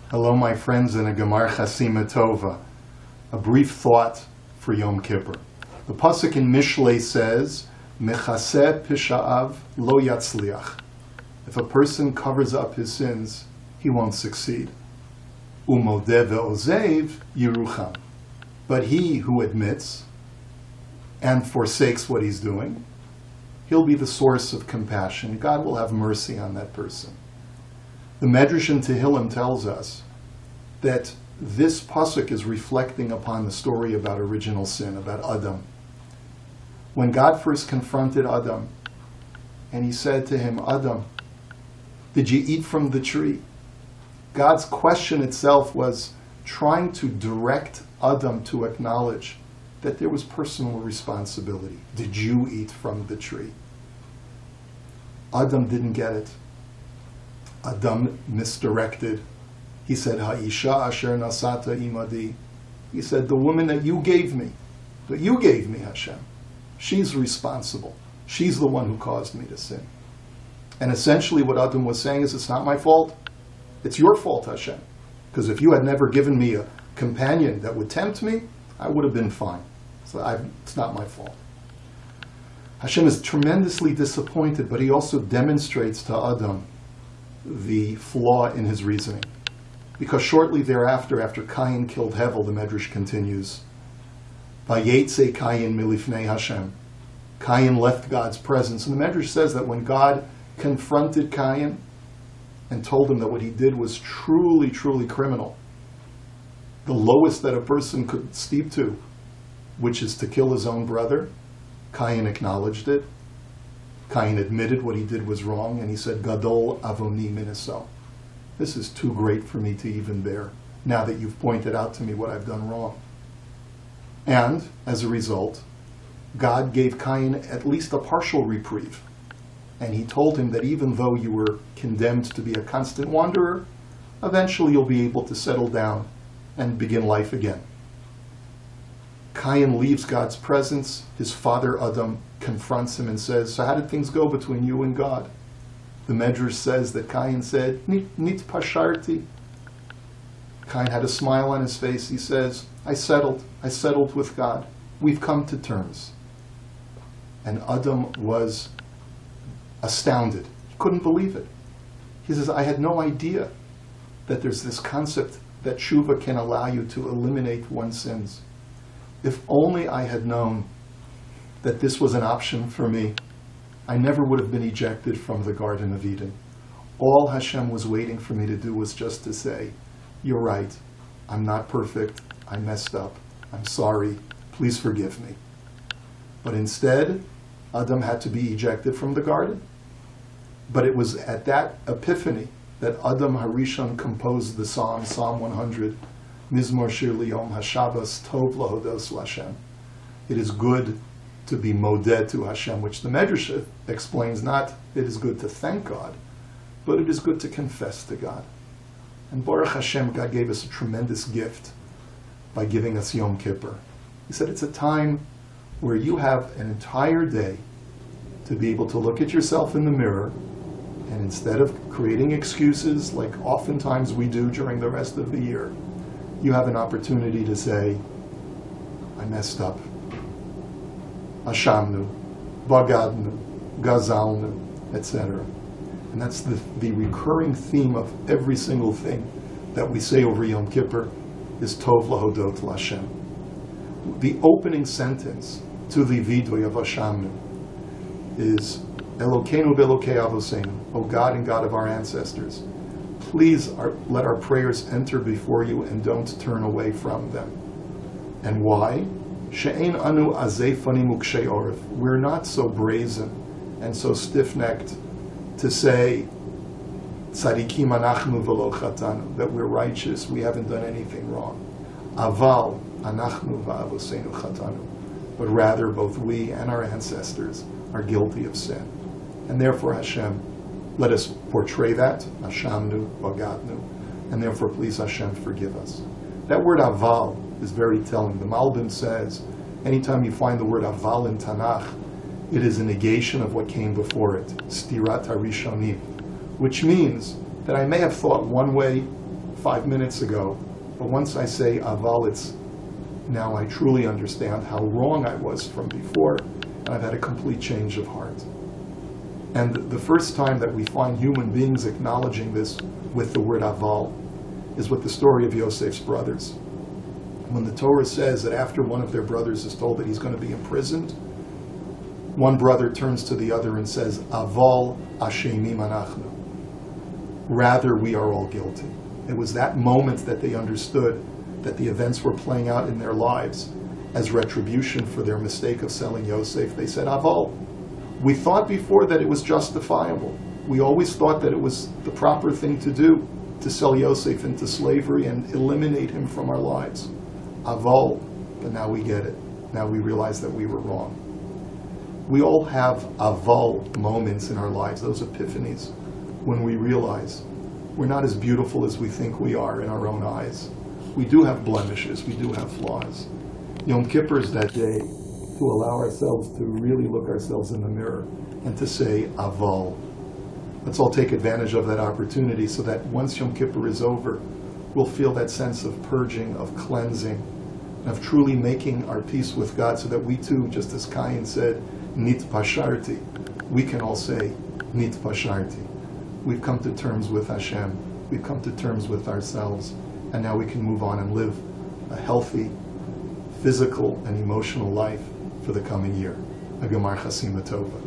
Hello, my friends, in a Gemar Chasima Tova. A brief thought for Yom Kippur. The pasuk in Mishlei says, Mechaseh pisha'av lo yatzliach. If a person covers up his sins, he won't succeed. Umodeh ve'ozev yirucham. But he who admits and forsakes what he's doing, he'll be the source of compassion. God will have mercy on that person. The Medrash in Tehillim tells us that this pasuk is reflecting upon the story about original sin, about Adam. When God first confronted Adam, and he said to him, Adam, did you eat from the tree? God's question itself was trying to direct Adam to acknowledge that there was personal responsibility. Did you eat from the tree? Adam didn't get it. Adam misdirected. He said, Ha'isha asher nasata imadi. He said, the woman that you gave me, Hashem, she's responsible. She's the one who caused me to sin. And essentially what Adam was saying is, it's not my fault. It's your fault, Hashem. Because if you had never given me a companion that would tempt me, I would have been fine. So it's not my fault. Hashem is tremendously disappointed, but he also demonstrates to Adam the flaw in his reasoning. Because shortly thereafter, after Cain killed Hevel, the Medrash continues, Vayetze Cain milifnei Hashem. Cain left God's presence. And the Medrash says that when God confronted Cain and told him that what he did was truly, truly criminal, the lowest that a person could stoop to, which is to kill his own brother, Cain acknowledged it. Cain admitted what he did was wrong, and he said, Gadol avoni minaso. This is too great for me to even bear, now that you've pointed out to me what I've done wrong. And, as a result, God gave Cain at least a partial reprieve. And he told him that even though you were condemned to be a constant wanderer, eventually you'll be able to settle down and begin life again. Cain leaves God's presence. His father Adam confronts him and says, so how did things go between you and God? The Medrash says that Cain said, Nit pasharti. Cain had a smile on his face. He says, I settled with God. We've come to terms. And Adam was astounded. He couldn't believe it. He says, I had no idea that there's this concept that tshuva can allow you to eliminate one's sins. If only I had known that this was an option for me, I never would have been ejected from the Garden of Eden. All Hashem was waiting for me to do was just to say, you're right, I'm not perfect, I messed up, I'm sorry, please forgive me. But instead, Adam had to be ejected from the garden. But it was at that epiphany that Adam Harishon composed the Psalm 100, Mizmor Shir Liyom HaShabbos Tov Lahodos Hashem. It is good to be modeh to Hashem, which the Medrash explains not it is good to thank God, but it is good to confess to God. And Baruch Hashem, God gave us a tremendous gift by giving us Yom Kippur. He said it's a time where you have an entire day to be able to look at yourself in the mirror, and instead of creating excuses like oftentimes we do during the rest of the year, you have an opportunity to say, I messed up. Ashamnu, Bagadnu, Gazalnu, etc. And that's the recurring theme of every single thing that we say over Yom Kippur is Tov Lahodot L'Hashem. The opening sentence to the Vidui of Ashamnu is Elokeinu Belokei Avoseinu, O God and God of our ancestors, please let our prayers enter before you and don't turn away from them. And why? She'ein anu azei fanim ukshei orif. We're not so brazen and so stiff-necked to say tzadikim anachnu v'lo chatanu, that we're righteous, we haven't done anything wrong. Aval anachnu v'avoseinu chatanu. But rather, both we and our ancestors are guilty of sin. And therefore, Hashem, let us portray that, Hashamnu, Bagadnu, and therefore, please, Hashem, forgive us. That word aval is very telling. The Malbim says, anytime you find the word aval in Tanakh, it is a negation of what came before it, stirat harishonim, which means that I may have thought one way 5 minutes ago, but once I say aval, it's now I truly understand how wrong I was from before, and I've had a complete change of heart. And the first time that we find human beings acknowledging this with the word aval is with the story of Yosef's brothers. When the Torah says that after one of their brothers is told that he's going to be imprisoned, one brother turns to the other and says, aval ashemim anachnu. Rather, we are all guilty. It was that moment that they understood that the events were playing out in their lives as retribution for their mistake of selling Yosef. They said, aval. We thought before that it was justifiable. We always thought that it was the proper thing to do, to sell Yosef into slavery and eliminate him from our lives. Aval, but now we get it. Now we realize that we were wrong. We all have aval moments in our lives, those epiphanies, when we realize we're not as beautiful as we think we are in our own eyes. We do have blemishes, we do have flaws. Yom Kippur is that day to allow ourselves to really look ourselves in the mirror and to say, aval. Let's all take advantage of that opportunity so that once Yom Kippur is over, we'll feel that sense of purging, of cleansing, of truly making our peace with God so that we too, just as Cain said, nit pasharti, we can all say, nit pasharti. We've come to terms with Hashem, we've come to terms with ourselves, and now we can move on and live a healthy, physical and emotional life for the coming year. A Gemar Chasima Tova.